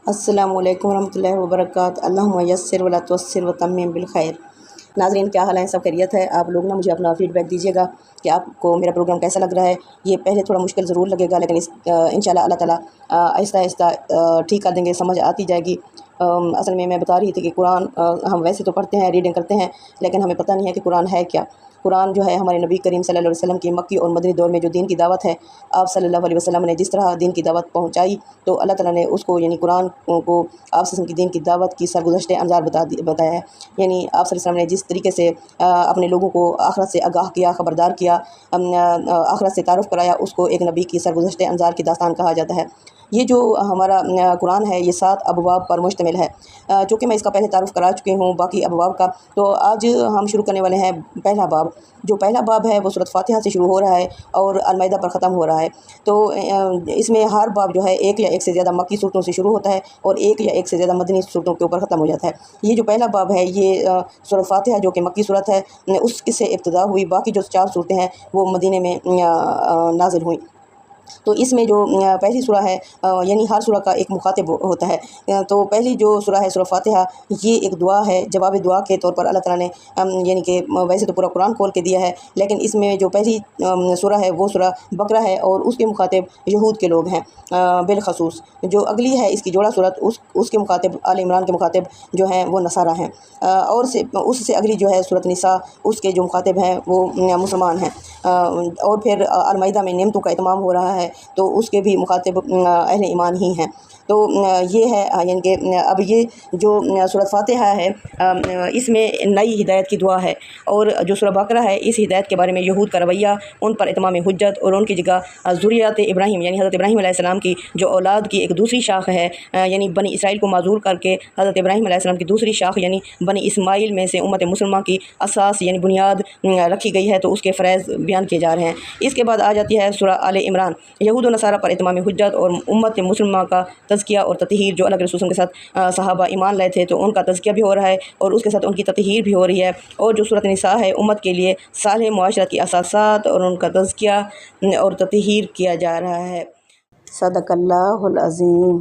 السلام علیکم ورحمۃ اللہ وبرکاتہ۔ اللہم یسر ولا تعسر وتمم بالخیر۔ ناظرین، کیا حال ہے؟ سب خیریت ہے؟ آپ لوگ مجھے اپنا فیڈ بیک دیجیے گا کہ آپ کو میرا پروگرام کیسا لگ رہا ہے۔ یہ پہلے تھوڑا مشکل ضرور لگے گا، لیکن انشاءاللہ اللہ تعالیٰ آہستہ آہستہ ٹھیک کر دیں گے، سمجھ آتی جائے گی۔ اصل میں بتا رہی تھی کہ قرآن ہم ویسے تو پڑھتے ہیں، ریڈنگ کرتے ہیں، لیکن ہمیں پتہ نہیں ہے کہ قرآن ہے کیا۔ قرآن جو ہے ہمارے نبی کریم صلی اللہ علیہ وسلم کی مکی اور مدنی دور میں جو دین کی دعوت ہے، آپ صلی اللہ علیہ وسلم نے جس طرح دین کی دعوت پہنچائی، تو اللہ تعالیٰ نے اس کو یعنی قرآن کو آپ صلی اللہ علیہ وسلم کی دین کی دعوت کی سرگزشت انظار بتایا ہے۔ یعنی آپ صلی اللہ علیہ وسلم نے جس طریقے سے اپنے لوگوں کو آخرت سے آگاہ کیا، خبردار کیا، آخرت سے تعارف کرایا، اس کو ایک نبی کی سرگزشت انظار کی داستان کہا جاتا ہے۔ یہ جو ہمارا قرآن ہے، یہ 7 ابواب پر مشتمل ہے۔ چونکہ میں اس کا پہلے تعارف کرا چکی ہوں باقی ابواب کا، تو آج ہم شروع کرنے والے ہیں پہلا باب۔ جو پہلا باب ہے وہ سورۃ فاتحہ سے شروع ہو رہا ہے اور المائدہ پر ختم ہو رہا ہے۔ تو اس میں ہر باب جو ہے ایک یا ایک سے زیادہ مکی صورتوں سے شروع ہوتا ہے اور ایک یا ایک سے زیادہ مدنی صورتوں کے اوپر ختم ہو جاتا ہے۔ یہ جو پہلا باب ہے، یہ سورۃ فاتحہ جو کہ مکی صورت ہے، اس سے ابتدا ہوئی۔ باقی جو 4 صورتیں ہیں وہ مدینے میں نازل ہوئیں۔ تو اس میں جو پہلی سورہ ہے، یعنی ہر سورہ کا ایک مخاطب ہوتا ہے۔ تو پہلی جو سورہ ہے سورۃ فاتحہ، یہ ایک دعا ہے، جواب دعا کے طور پر اللہ تعالیٰ نے یعنی کہ ویسے تو پورا قرآن کھول کے دیا ہے، لیکن اس میں جو پہلی سورہ ہے وہ سورہ بقرہ ہے اور اس کے مخاطب یہود کے لوگ ہیں بالخصوص۔ جو اگلی ہے اس کی جوڑا صورت، اس کے مخاطب آل عمران کے مخاطب جو ہیں وہ نصارہ ہیں، اور اس سے اگلی جو ہے سورۃ نساء، اس کے جو مخاطب ہیں وہ مسلمان ہیں۔ اور پھر المائدہ میں نعمتوں کا اتمام ہو رہا ہے، تو اس کے بھی مخاطب اہل ایمان ہی ہیں۔ تو یہ ہے یعنی کہ اب یہ جو سورۃ فاتحہ ہے، اس میں نئی ہدایت کی دعا ہے، اور جو سورہ بقرہ ہے اس ہدایت کے بارے میں یہود کا رویہ، ان پر اتمام حجت اور ان کی جگہ ذریات ابراہیم یعنی حضرت ابراہیم علیہ السلام کی جو اولاد کی ایک دوسری شاخ ہے، یعنی بنی اسرائیل کو معذور کر کے حضرت ابراہیم علیہ السلام کی دوسری شاخ یعنی بنی اسماعیل میں سے امت مسلمہ کی اساس یعنی بنیاد رکھی گئی ہے، تو اس کے فرائض بیان کیے جا رہے ہیں۔ اس کے بعد آ جاتی ہے سورہ آل عمران، یہود و نصارہ پر اتمام حجت اور امت مسلمہ کا تزکیہ اور تطہیر۔ جو اللہ کے رسول کے ساتھ صحابہ ایمان لائے تھے، تو ان کا تزکیہ بھی ہو رہا ہے اور اس کے ساتھ ان کی تطہیر بھی ہو رہی ہے۔ اور جو سورۃ نساء ہے، امت کے لیے صالح معاشرت کی اساسات اور ان کا تزکیہ اور تطہیر کیا جا رہا ہے۔ صدق اللہ العظیم۔